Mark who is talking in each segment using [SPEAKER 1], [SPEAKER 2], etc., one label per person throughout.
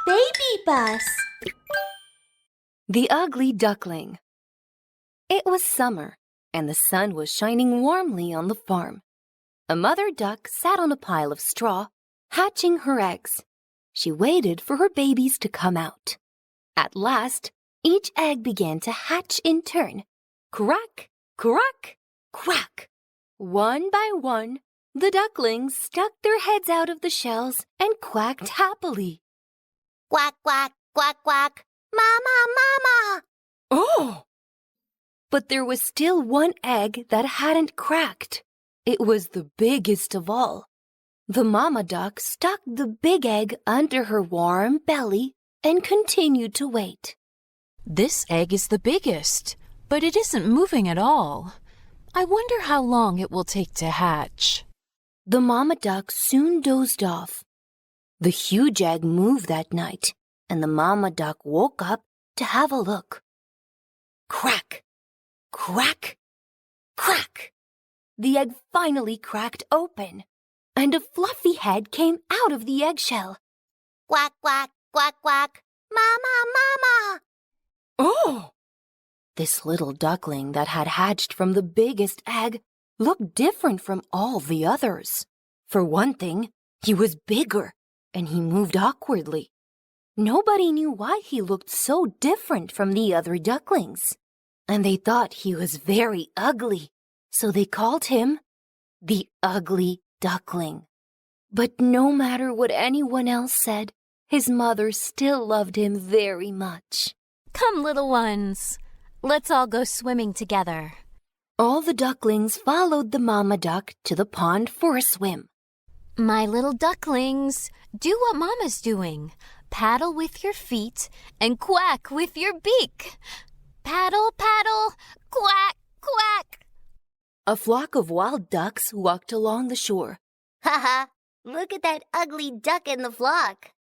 [SPEAKER 1] baby bus.
[SPEAKER 2] The Ugly Duckling. It was summer, and the sun was shining warmly on the farm. A mother duck sat on a pile of straw, hatching her eggs. She waited for her babies to come out. At last, each egg began to hatch in turn. Crack, crack, quack. One by one, the ducklings stuck their heads out of the shells and quacked happily.
[SPEAKER 1] Quack, quack, quack, quack. Mama, mama.
[SPEAKER 2] Oh! But there was still one egg that hadn't cracked. It was the biggest of all. The mama duck stuck the big egg under her warm belly and continued to wait.
[SPEAKER 3] This egg is the biggest, but it isn't moving at all. I wonder how long it will take to hatch.
[SPEAKER 2] The mama duck soon dozed off. The huge egg moved that night, and the mama duck woke up to have a look. Crack! Crack! Crack! The egg finally cracked open, and a fluffy head came out of the eggshell.
[SPEAKER 1] Quack, quack, quack, quack. Mama, mama.
[SPEAKER 2] Oh! This little duckling that had hatched from the biggest egg looked different from all the others. For one thing, he was bigger, and he moved awkwardly. Nobody knew why he looked so different from the other ducklings, and they thought he was very ugly, so they called him the Ugly Duckling. But no matter what anyone else said, his mother still loved him very much.
[SPEAKER 3] Come, little ones. Let's all go swimming together.
[SPEAKER 2] All the ducklings followed the mama duck to the pond for a swim.
[SPEAKER 3] My little ducklings, do what Mama's doing. Paddle with your feet and quack with your beak. Paddle, paddle, quack, quack.
[SPEAKER 2] A flock of wild ducks walked along the shore.
[SPEAKER 1] Haha, look at that ugly duck in the flock.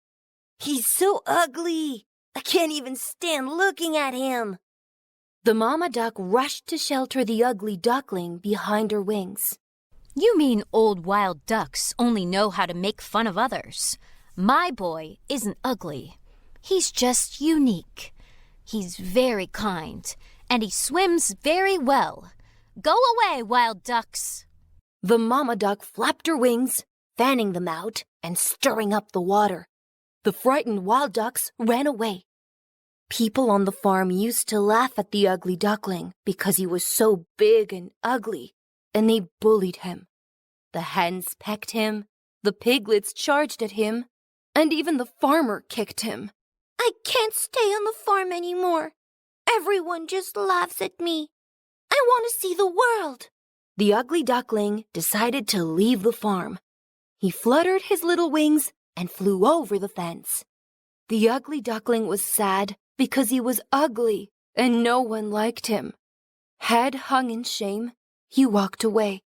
[SPEAKER 2] He's so ugly. I can't even stand looking at him. The mama duck rushed to shelter the ugly duckling behind her wings.
[SPEAKER 3] You mean old wild ducks only know how to make fun of others. My boy isn't ugly. He's just unique. He's very kind, and he swims very well. Go away, wild ducks.
[SPEAKER 2] The mama duck flapped her wings, fanning them out and stirring up the water. The frightened wild ducks ran away. People on the farm used to laugh at the ugly duckling because he was so big and ugly, and they bullied him. The hens pecked him, the piglets charged at him, and even the farmer kicked him.
[SPEAKER 1] I can't stay on the farm anymore. Everyone just laughs at me. I want to see the world.
[SPEAKER 2] The ugly duckling decided to leave the farm. He fluttered his little wings and flew over the fence. The ugly duckling was sad because he was ugly and no one liked him. Head hung in shame, he walked away.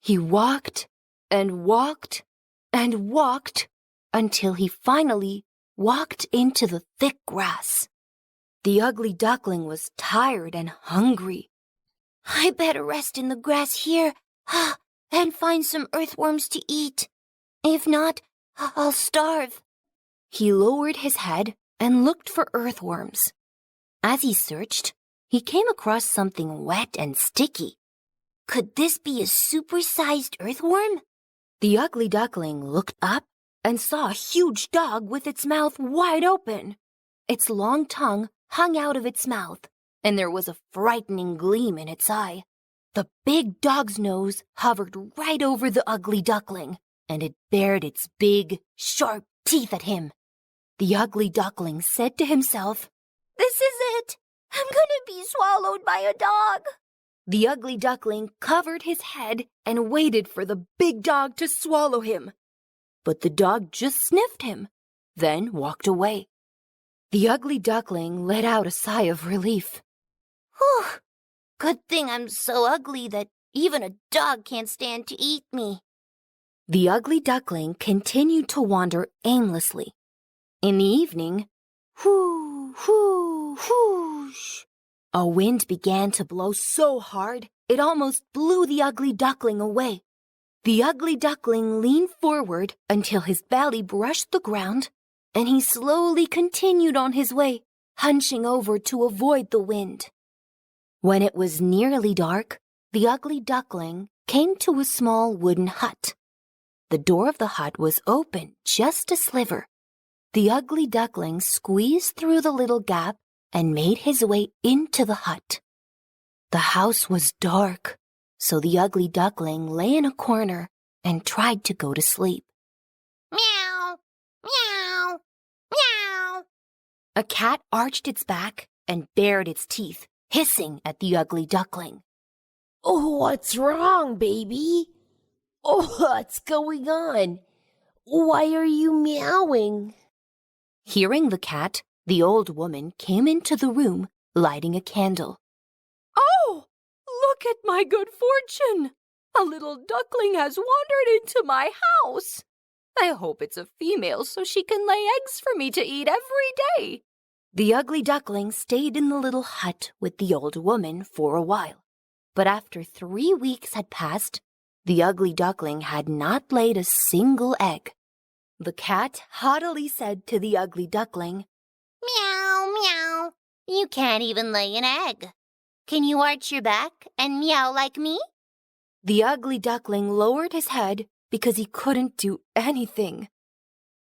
[SPEAKER 2] He walked and walked and walked until he finally walked into the thick grass. The ugly duckling was tired and hungry.
[SPEAKER 1] I better rest in the grass here and find some earthworms to eat. If not, I'll starve.
[SPEAKER 2] He lowered his head and looked for earthworms. As he searched, he came across something wet and sticky.
[SPEAKER 1] Could this be a super-sized earthworm?
[SPEAKER 2] The ugly duckling looked up and saw a huge dog with its mouth wide open. Its long tongue hung out of its mouth, and there was a frightening gleam in its eye. The big dog's nose hovered right over the ugly duckling, and it bared its big, sharp teeth at him. The ugly duckling said to himself,
[SPEAKER 1] "This is it. I'm gonna be swallowed by a dog."
[SPEAKER 2] The ugly duckling covered his head and waited for the big dog to swallow him. But the dog just sniffed him, then walked away. The ugly duckling let out a sigh of relief.
[SPEAKER 1] Whew! Good thing I'm so ugly that even a dog can't stand to eat me.
[SPEAKER 2] The ugly duckling continued to wander aimlessly. In the evening, whoo, whoo, whoosh, a wind began to blow so hard it almost blew the ugly duckling away. The ugly duckling leaned forward until his belly brushed the ground and he slowly continued on his way, hunching over to avoid the wind. When it was nearly dark, the ugly duckling came to a small wooden hut. The door of the hut was open just a sliver. The ugly duckling squeezed through the little gap and made his way into the hut. The house was dark, so the ugly duckling lay in a corner and tried to go to sleep.
[SPEAKER 1] Meow, meow, meow.
[SPEAKER 2] A cat arched its back and bared its teeth, hissing at the ugly duckling.
[SPEAKER 4] Oh, what's wrong, baby? Oh, what's going on? Why are you meowing?
[SPEAKER 2] Hearing the cat, the old woman came into the room, lighting a candle. Oh, look at my good fortune! A little duckling has wandered into my house. I hope it's a female so she can lay eggs for me to eat every day. The ugly duckling stayed in the little hut with the old woman for a while. But after 3 weeks had passed, the ugly duckling had not laid a single egg. The cat haughtily said to the ugly duckling,
[SPEAKER 1] Meow, meow. You can't even lay an egg. Can you arch your back and meow like me?
[SPEAKER 2] The ugly duckling lowered his head because he couldn't do anything.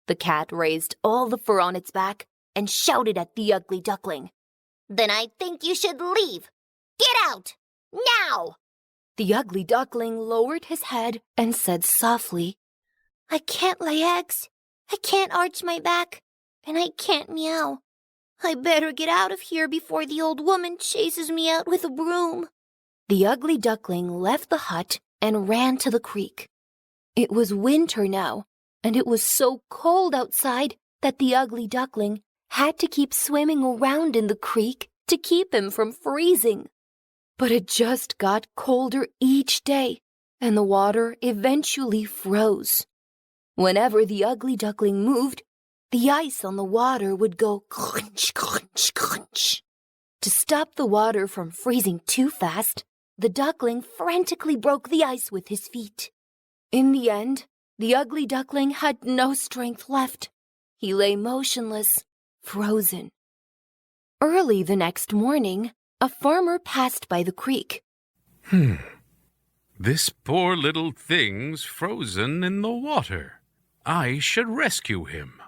[SPEAKER 2] The cat raised all the fur on its back and shouted at the ugly duckling.
[SPEAKER 1] Then I think you should leave. Get out! Now!
[SPEAKER 2] The ugly duckling lowered his head and said softly,
[SPEAKER 1] I can't lay eggs. I can't arch my back. And I can't meow. I better get out of here before the old woman chases me out with a broom.
[SPEAKER 2] The ugly duckling left the hut and ran to the creek. It was winter now, and it was so cold outside that the ugly duckling had to keep swimming around in the creek to keep him from freezing. But it just got colder each day, and the water eventually froze. Whenever the ugly duckling moved, the ice on the water would go crunch, crunch, crunch. To stop the water from freezing too fast, the duckling frantically broke the ice with his feet. In the end, the ugly duckling had no strength left. He lay motionless, frozen. Early the next morning, a farmer passed by the creek.
[SPEAKER 5] This poor little thing's frozen in the water. I should rescue him.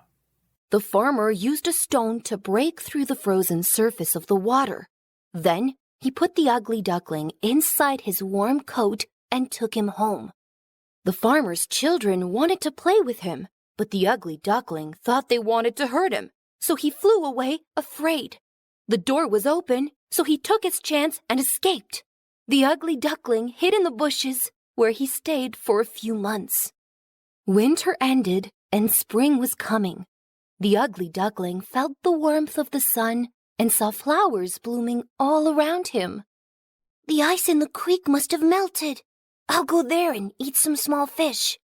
[SPEAKER 2] The farmer used a stone to break through the frozen surface of the water. Then he put the ugly duckling inside his warm coat and took him home. The farmer's children wanted to play with him, but the ugly duckling thought they wanted to hurt him, so he flew away afraid. The door was open, so he took his chance and escaped. The ugly duckling hid in the bushes, where he stayed for a few months. Winter ended and spring was coming. The ugly duckling felt the warmth of the sun and saw flowers blooming all around him.
[SPEAKER 1] The ice in the creek must have melted. I'll go there and eat some small fish.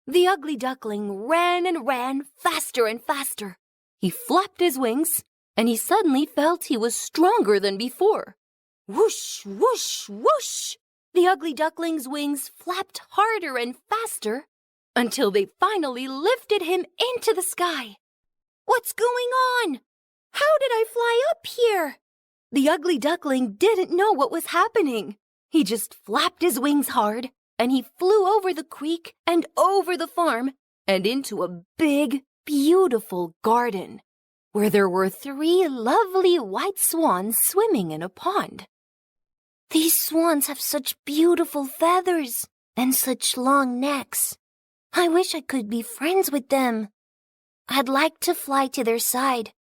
[SPEAKER 2] The ugly duckling ran and ran faster and faster. He flapped his wings, and he suddenly felt he was stronger than before. Whoosh, whoosh, whoosh! The ugly duckling's wings flapped harder and faster until they finally lifted him into the sky. What's going on? How did I fly up here? The ugly duckling didn't know what was happening. He just flapped his wings hard, and he flew over the creek and over the farm and into a big, beautiful garden, where there were 3 lovely white swans swimming in a pond.
[SPEAKER 1] These swans have such beautiful feathers and such long necks. I wish I could be friends with them. I'd like to fly to their side,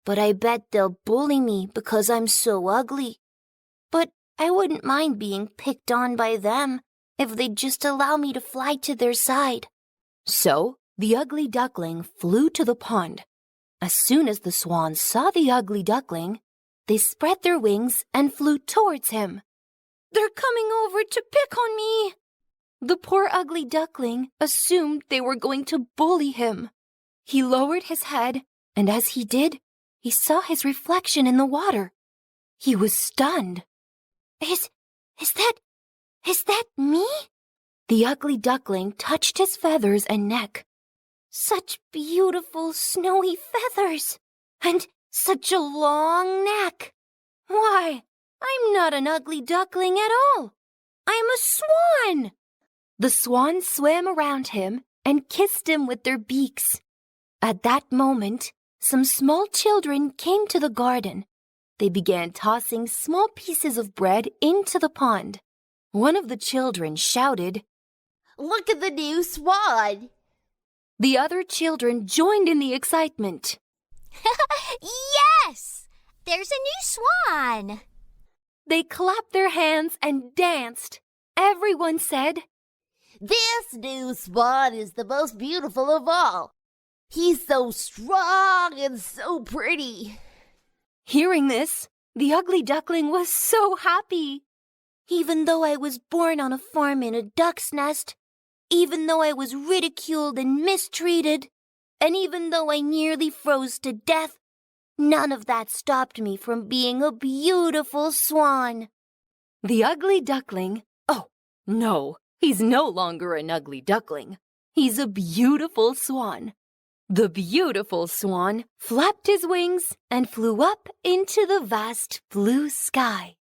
[SPEAKER 1] but I bet they'll bully me because I'm so ugly. But I wouldn't mind being picked on by them if they'd just allow me to fly to their side.
[SPEAKER 2] So the ugly duckling flew to the pond. As soon as the swans saw the ugly duckling, they spread their wings and flew towards him. They're coming over to pick on me! The poor ugly duckling assumed they were going to bully him. He lowered his head, and as he did, he saw his reflection in the water. He was stunned.
[SPEAKER 1] Is that me?
[SPEAKER 2] The ugly duckling touched his feathers and neck.
[SPEAKER 1] Such beautiful snowy feathers! And such a long neck! Why, I'm not an ugly duckling at all! I'm a swan!
[SPEAKER 2] The swans swam around him and kissed him with their beaks. At that moment, some small children came to the garden. They began tossing small pieces of bread into the pond. One of the children shouted,
[SPEAKER 4] Look at the new swan!
[SPEAKER 2] The other children joined in the excitement.
[SPEAKER 3] Yes! There's a new swan!
[SPEAKER 2] They clapped their hands and danced. Everyone said,
[SPEAKER 4] This new swan is the most beautiful of all. He's so strong and so pretty.
[SPEAKER 2] Hearing this, the ugly duckling was so happy.
[SPEAKER 1] Even though I was born on a farm in a duck's nest, even though I was ridiculed and mistreated, and even though I nearly froze to death, none of that stopped me from being a beautiful swan.
[SPEAKER 2] The ugly duckling, oh, no, he's no longer an ugly duckling. He's a beautiful swan. The beautiful swan flapped his wings and flew up into the vast blue sky.